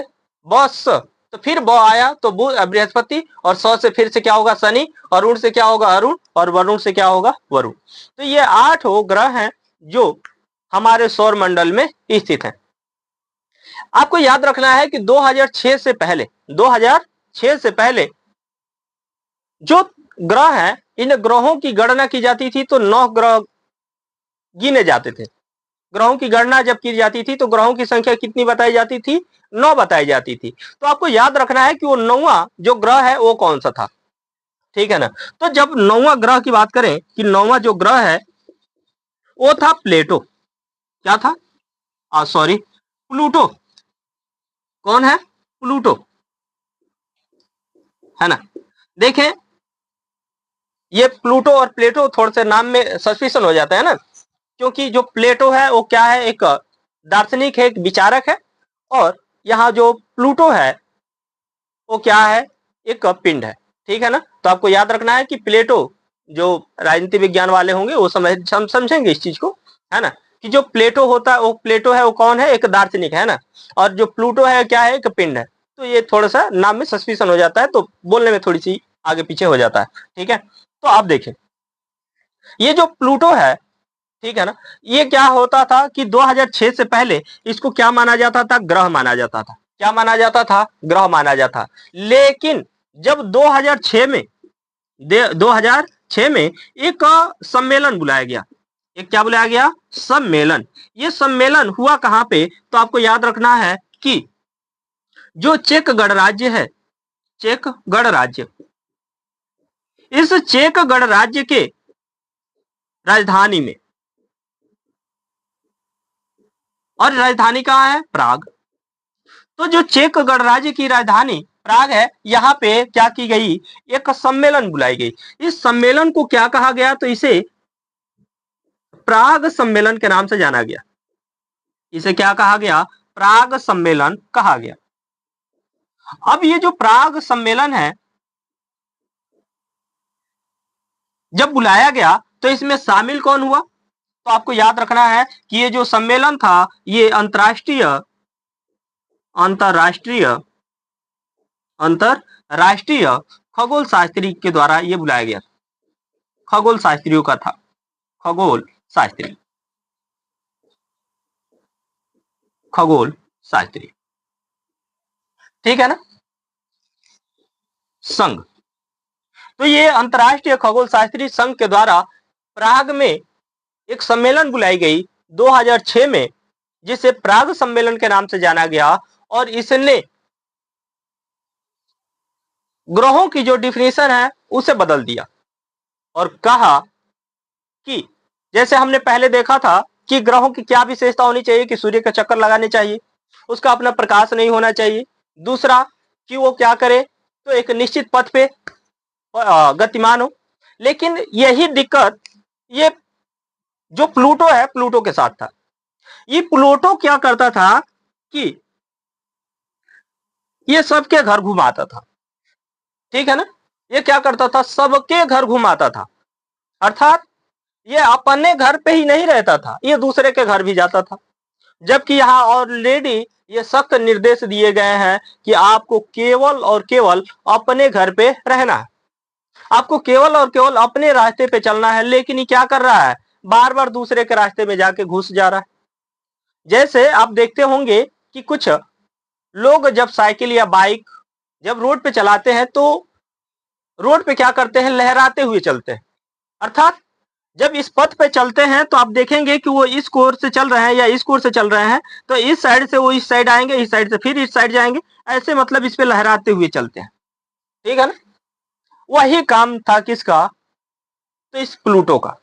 बस, तो फिर ब आया तो बृहस्पति, और स से फिर से क्या होगा? शनि, अरुण से क्या होगा? अरुण, और वरुण से क्या होगा? वरुण। तो ये 8 ग्रह हैं जो हमारे सौर मंडल में स्थित हैं। आपको याद रखना है कि 2006 से पहले जो ग्रह हैं, इन ग्रहों की गणना की जाती थी तो 9 ग्रह गिने जाते थे। ग्रहों की गणना जब की जाती थी तो ग्रहों की संख्या कितनी बताई जाती थी? 9 बताई जाती थी। तो आपको याद रखना है कि वो 9वां जो ग्रह है वो कौन सा था। ठीक है ना। तो जब 9वां ग्रह की बात करें कि 9वां जो ग्रह है वो था प्लेटो। क्या था? Sorry, Pluto. कौन है? प्लूटो, है ना। देखें, ये प्लूटो और प्लेटो थोड़े से नाम में सस्पिशन हो जाता है ना, क्योंकि जो प्लेटो है वो क्या है? एक दार्शनिक है, एक विचारक है, और यहाँ जो प्लूटो है वो क्या है? एक पिंड है। ठीक है ना। तो आपको याद रखना है कि प्लेटो जो राजनीति विज्ञान वाले होंगे वो समझेंगे इस चीज को, है ना, कि जो प्लेटो होता है, वो प्लेटो है वो कौन है, एक दार्शनिक है ना, और जो प्लूटो है क्या है, एक पिंड है। तो ये थोड़ा सा नाम में सस्पिशन हो जाता है, तो बोलने में थोड़ी सी आगे पीछे हो जाता है, ठीक है। तो आप देखें, ये जो प्लूटो है, ठीक है ना, ये क्या होता था कि 2006 से पहले इसको क्या माना जाता था, ग्रह माना जाता था। क्या माना जाता था, ग्रह माना जाता। लेकिन जब 2006 में 2006 में एक सम्मेलन बुलाया गया, एक क्या बुलाया गया, सम्मेलन। ये सम्मेलन हुआ कहां पे, तो आपको याद रखना है कि जो चेक गणराज्य है, चेक गणराज्य, इस चेक गणराज्य के राजधानी में, और राजधानी कहाँ है, प्राग। तो जो चेक गणराज्य की राजधानी प्राग है, यहाँ पे क्या की गई, एक सम्मेलन बुलाई गई। इस सम्मेलन को क्या कहा गया, तो इसे प्राग सम्मेलन के नाम से जाना गया। इसे क्या कहा गया, प्राग सम्मेलन कहा गया। अब ये जो प्राग सम्मेलन है, जब बुलाया गया तो इसमें शामिल कौन हुआ, तो आपको याद रखना है कि ये जो सम्मेलन था, ये अंतरराष्ट्रीय अंतरराष्ट्रीय अंतरराष्ट्रीय खगोल शास्त्री के द्वारा ये बुलाया गया। खगोल शास्त्रियों का था, खगोल शास्त्री, खगोल शास्त्री, ठीक है ना, संघ। तो ये अंतरराष्ट्रीय खगोल शास्त्री संघ के द्वारा प्राग में एक सम्मेलन बुलाई गई 2006 में, जिसे प्राग सम्मेलन के नाम से जाना गया। और इसने ग्रहों की जो डिफिनेशन है उसे बदल दिया, और कहा कि जैसे हमने पहले देखा था कि ग्रहों की क्या विशेषता होनी चाहिए, कि सूर्य का चक्कर लगाने चाहिए, उसका अपना प्रकाश नहीं होना चाहिए, दूसरा कि वो क्या करे, तो एक निश्चित पथ पे गतिमान हो। लेकिन यही दिक्कत ये जो प्लूटो है, प्लूटो के साथ था। ये प्लूटो क्या करता था कि ये सबके घर घुमाता था, ठीक है ना, ये क्या करता था, सबके घर घुमाता था। अर्थात ये अपने घर पे ही नहीं रहता था, ये दूसरे के घर भी जाता था। जबकि यहाँ ऑलरेडी ये सख्त निर्देश दिए गए हैं कि आपको केवल और केवल अपने घर पे रहना है, आपको केवल और केवल अपने रास्ते पे चलना है। लेकिन ये क्या कर रहा है, बार बार दूसरे के रास्ते में जाके घुस जा रहा है। जैसे आप देखते होंगे कि कुछ लोग जब साइकिल या बाइक जब रोड पे चलाते हैं, तो रोड पे क्या करते हैं, लहराते हुए चलते हैं। अर्थात जब इस पथ पे चलते हैं तो आप देखेंगे कि वो इस कोर से चल रहे हैं या इस कोर से चल रहे हैं, तो इस साइड से वो इस साइड आएंगे, इस साइड से फिर इस साइड जाएंगे, ऐसे मतलब इस पे लहराते हुए चलते हैं, ठीक है ना। वही काम था किसका, तो इस प्लूटो का।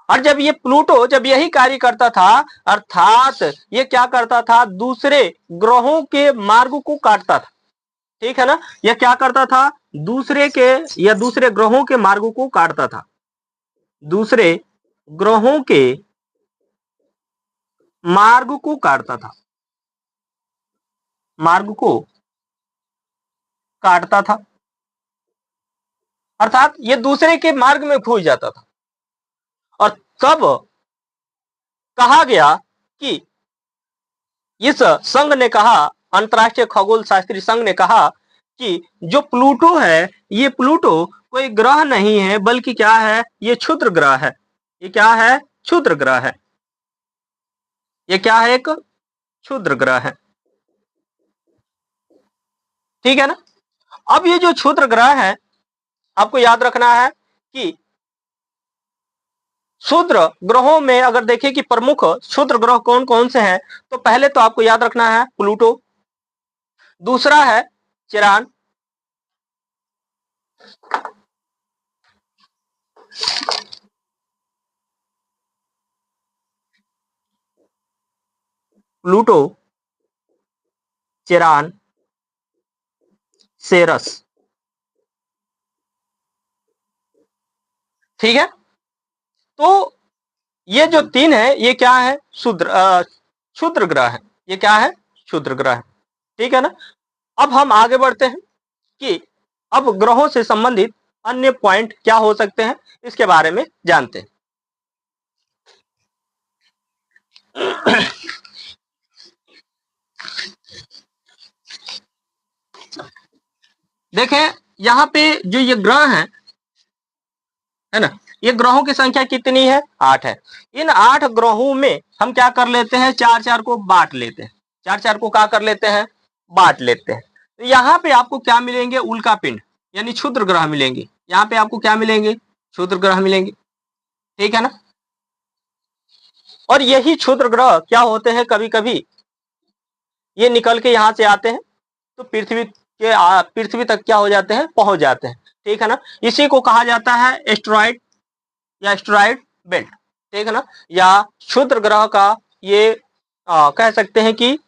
और जब ये प्लूटो जब यही कार्य करता था, अर्थात ये क्या करता था, दूसरे ग्रहों के मार्ग को काटता था, ठीक है ना। यह क्या करता था, दूसरे के या दूसरे ग्रहों के मार्ग को काटता था, दूसरे ग्रहों के मार्ग को काटता था, मार्ग को काटता था। अर्थात ये दूसरे के मार्ग में घुस जाता था। और तब कहा गया कि इस संघ ने कहा, अंतरराष्ट्रीय खगोल शास्त्री संघ ने कहा कि जो प्लूटो है, ये प्लूटो कोई ग्रह नहीं है, बल्कि क्या है, ये क्षुद्र ग्रह है। ये क्या है, क्षुद्र ग्रह है। ये क्या है, एक क्षुद्र ग्रह है, ठीक है ना। अब ये जो क्षुद्र ग्रह है, आपको याद रखना है कि क्षुद्र ग्रहों में अगर देखें कि प्रमुख क्षुद्र ग्रह कौन कौन से हैं, तो पहले तो आपको याद रखना है प्लूटो, दूसरा है चिरान, प्लूटो, चिरान, सेरस, ठीक है। तो ये जो तीन है, ये क्या है, क्षुद्र ग्रह है। ये क्या है, क्षुद्र ग्रह है, ठीक है ना। अब हम आगे बढ़ते हैं कि अब ग्रहों से संबंधित अन्य पॉइंट क्या हो सकते हैं, इसके बारे में जानते हैं। देखें यहाँ पे जो ये ग्रह है ना, ये ग्रहों की संख्या कितनी है, 8 है। इन 8 ग्रहों में हम क्या कर लेते हैं, 4-4 को बांट लेते हैं। 4-4 को क्या कर लेते हैं, बांट लेते हैं। तो यहाँ पे आपको क्या मिलेंगे, उल्का पिंड यानी क्षुद्र ग्रह मिलेंगे। यहाँ पे आपको क्या मिलेंगे, क्षुद्र ग्रह मिलेंगे, ठीक है ना। और यही क्षुद्र ग्रह क्या होते हैं, कभी कभी ये निकल के यहाँ से आते हैं तो पृथ्वी तक क्या हो जाते हैं, पहुंच जाते हैं, ठीक है ना। इसी को कहा जाता है एस्टेरॉइड या एस्टेरॉइड बेल्ट, ठीक है ना। या क्षुद्र ग्रह का ये कह सकते हैं कि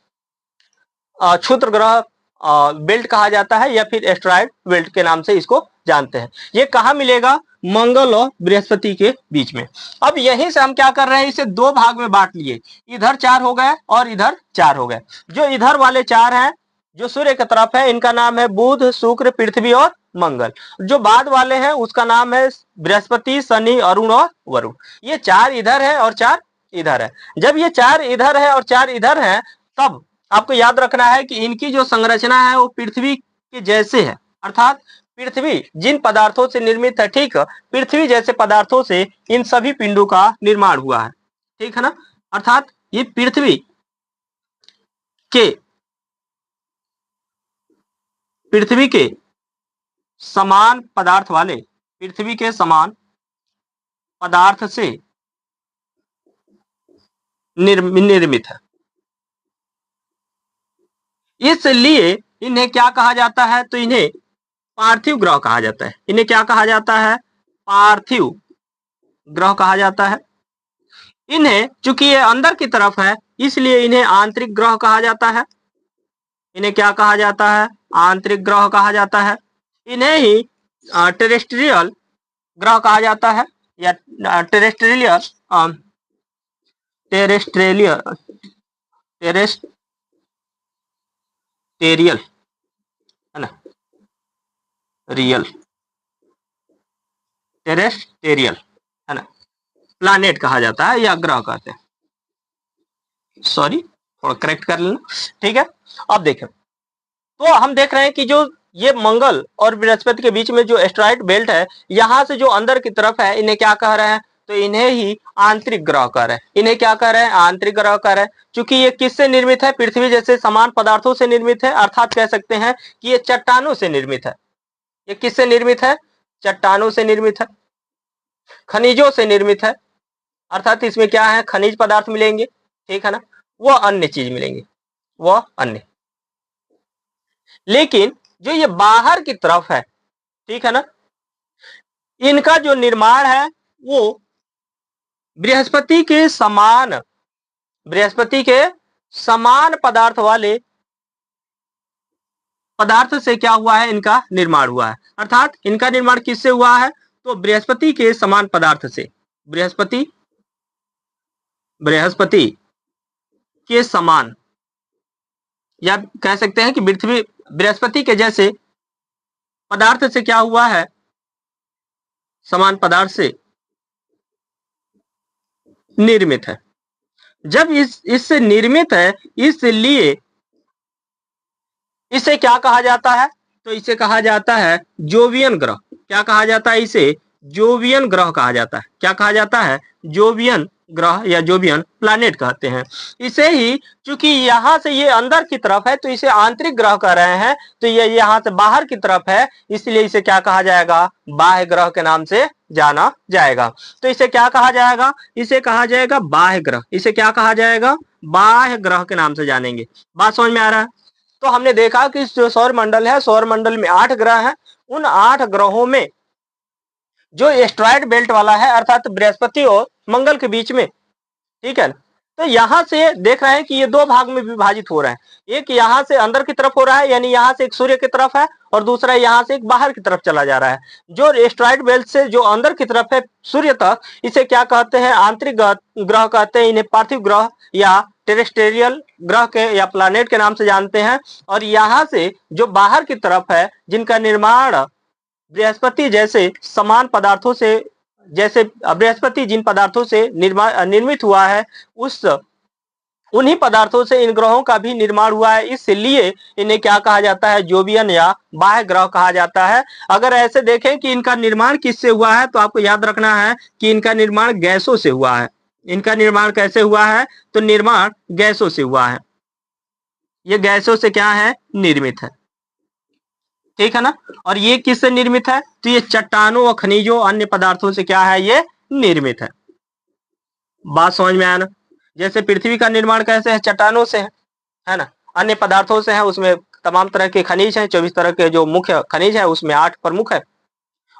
क्षुद्र ग्रह बेल्ट कहा जाता है, या फिर एस्टेरॉइड बेल्ट के नाम से इसको जानते हैं। ये कहाँ मिलेगा, मंगल और बृहस्पति के बीच में। अब यहीं से हम क्या कर रहे हैं, इसे 2 भाग में बांट लिए। इधर 4 हो गए और इधर 4 हो गए। जो इधर वाले 4 हैं, जो सूर्य की तरफ है, इनका नाम है बुध, शुक्र, पृथ्वी और मंगल। जो बाद वाले हैं उसका नाम है बृहस्पति, शनि, अरुण और वरुण। ये 4 इधर है और 4 इधर है। जब ये 4 इधर है और 4 इधर है, तब आपको याद रखना है कि इनकी जो संरचना है वो पृथ्वी के जैसे है। अर्थात पृथ्वी जिन पदार्थों से निर्मित है, ठीक, पृथ्वी जैसे पदार्थों से इन सभी पिंडों का निर्माण हुआ है, ठीक है ना। अर्थात ये के पृथ्वी के समान पदार्थ वाले, पृथ्वी के समान पदार्थ से निर्मित है। इसलिए इन्हें क्या कहा जाता है, तो इन्हें पार्थिव ग्रह कहा जाता है। इन्हें क्या कहा जाता है, पार्थिव ग्रह कहा जाता है। इन्हें चूंकि ये अंदर की तरफ है, इसलिए इन्हें आंतरिक ग्रह कहा जाता है। इन्हें क्या कहा जाता है, आंतरिक ग्रह कहा जाता है। इन्हें ही टेरेस्ट्रियल ग्रह कहा जाता है, या टेरेस्ट्रियल टेरेस्ट्रियल टेरेस्टेरियल है ना, रियल टेरेस्टेरियल है ना, प्लानेट कहा जाता है या ग्रह कहते हैं। सॉरी, थोड़ा करेक्ट कर लेना, ठीक है। अब देखें तो हम देख रहे हैं कि जो ये मंगल और बृहस्पति के बीच में जो एस्टेरॉइड बेल्ट है, यहां से जो अंदर की तरफ है, इन्हें क्या कह रहे हैं, तो इन्हें ही आंतरिक ग्रह कह रहे हैं। इन्हें क्या कह रहे हैं, आंतरिक ग्रह कह रहे हैं। चूंकि ये किससे निर्मित है, पृथ्वी जैसे समान पदार्थों से निर्मित है। अर्थात कह सकते हैं कि ये चट्टानों से निर्मित है। ये किससे निर्मित है, चट्टानों से निर्मित है, खनिजों से निर्मित है। अर्थात इसमें क्या है, खनिज पदार्थ मिलेंगे, ठीक है ना, वह अन्य चीज मिलेंगे, वह अन्य। लेकिन जो ये बाहर की तरफ है, ठीक है ना, इनका जो निर्माण है वो बृहस्पति के समान पदार्थ वाले पदार्थ से क्या हुआ है, इनका निर्माण हुआ है। अर्थात इनका निर्माण किससे हुआ है, तो बृहस्पति के समान पदार्थ से, बृहस्पति के समान, या कह सकते हैं कि बृहस्पति के जैसे पदार्थ से क्या हुआ है, समान पदार्थ से निर्मित है। जब इससे निर्मित है, इसलिए इसे क्या कहा जाता है, तो इसे कहा जाता है जोवियन ग्रह। क्या कहा जाता है, इसे जोवियन ग्रह कहा जाता है। क्या कहा जाता है, जोवियन ग्रह या जोवियन प्लैनेट कहते हैं इसे ही। चूंकि यहां से ये अंदर की तरफ है तो इसे आंतरिक ग्रह कह रहे हैं, तो ये यहां से बाहर की तरफ है, इसलिए इसे क्या कहा जाएगा, बाह्य ग्रह के नाम से जाना जाएगा। तो इसे क्या कहा जाएगा, इसे कहा जाएगा बाह्य ग्रह। इसे क्या कहा जाएगा, बाह्य ग्रह के नाम से जानेंगे। बात समझ में आ रहा है। तो हमने देखा कि जो सौर मंडल है, सौर मंडल में 8 ग्रह हैं। उन 8 ग्रहों में जो एस्टेरॉइड बेल्ट वाला है, अर्थात बृहस्पति और मंगल के बीच में, ठीक है, तो यहां से देख रहे हैं कि ये 2 भाग में विभाजित हो रहा है। एक यहां से अंदर की तरफ हो रहा है, यानी यहां से एक सूर्य की तरफ है, और दूसरा यहां से एक बाहर की तरफ चला जा रहा है। जो एस्टेरॉइड बेल्ट से जो अंदर की तरफ है सूर्य तक, इसे क्या कहते हैं, आंतरिक ग्रह कहते हैं। इन्हें पार्थिव ग्रह या टेरेस्ट्रियल ग्रह के या प्लैनेट के नाम से जानते हैं। और यहाँ से जो बाहर की तरफ है, जिनका निर्माण बृहस्पति जैसे समान पदार्थों से, जैसे बृहस्पति जिन पदार्थों से निर्मित हुआ है, उस उन्हीं पदार्थों से इन ग्रहों का भी निर्माण हुआ है, इसलिए इन्हें क्या कहा जाता है, जोवियन या बाह्य ग्रह कहा जाता है। अगर ऐसे देखें कि इनका निर्माण किससे हुआ है, तो आपको याद रखना है कि इनका निर्माण गैसों से हुआ है। इनका निर्माण कैसे हुआ है, तो निर्माण गैसों से हुआ है। ये गैसों से क्या है, निर्मित है, ठीक है ना। और ये किससे निर्मित है, तो ये चट्टानों और खनिजों अन्य पदार्थों से क्या है, ये निर्मित है। बात समझ में आया ना। जैसे पृथ्वी का निर्माण कैसे है, चट्टानों से है ना, अन्य पदार्थों से है, उसमें तमाम तरह के खनिज हैं, 24 तरह के जो मुख्य खनिज है उसमें 8 प्रमुख है।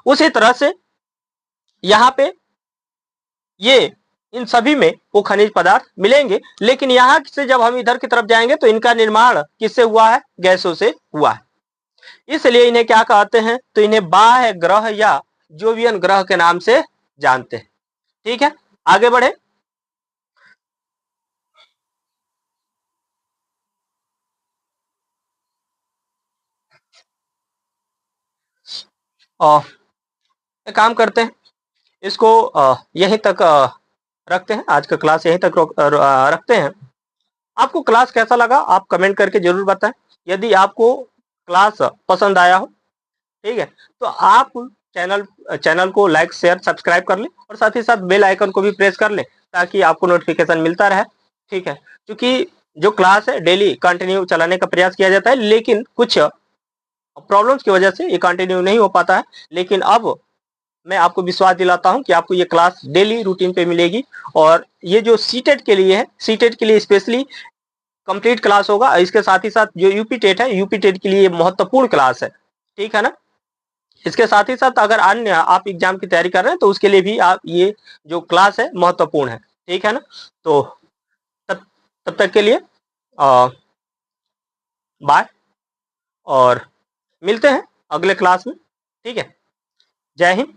उसी तरह से यहाँ पे ये इन सभी में वो खनिज पदार्थ मिलेंगे, लेकिन यहाँ से जब हम इधर की तरफ जाएंगे तो इनका निर्माण किससे हुआ है, गैसों से हुआ है। इसलिए इन्हें क्या कहते हैं, तो इन्हें बाह्य ग्रह या जोवियन ग्रह के नाम से जानते हैं। ठीक है, आगे बढ़े। एक काम करते हैं, इसको यहीं तक रखते हैं, आज का क्लास यहीं तक रखते हैं। आपको क्लास कैसा लगा आप कमेंट करके जरूर बताएं। यदि आपको क्लास पसंद आया हो, ठीक है, तो आप चैनल को लाइक शेयर सब्सक्राइब कर लें और साथ ही साथ बेल आइकन को भी प्रेस कर लें ताकि आपको नोटिफिकेशन मिलता रहे। ठीक है, क्योंकि जो क्लास है डेली कंटिन्यू चलाने का प्रयास किया जाता है, लेकिन कुछ प्रॉब्लम्स की वजह से ये कंटिन्यू नहीं हो पाता है। लेकिन अब मैं आपको विश्वास दिलाता हूं कि आपको ये क्लास डेली रूटीन पे मिलेगी। और ये जो सीटेट के लिए है, सीटेट के लिए स्पेशली कंप्लीट क्लास होगा। इसके साथ ही साथ जो यूपी टेट है, यूपी टेट के लिए महत्वपूर्ण क्लास है, ठीक है ना। इसके साथ ही साथ अगर अन्य आप एग्जाम की तैयारी कर रहे हैं तो उसके लिए भी आप ये जो क्लास है महत्वपूर्ण है, ठीक है ना। तो तब तब तक के लिए बाय, और मिलते हैं अगले क्लास में। ठीक है, जय हिंद।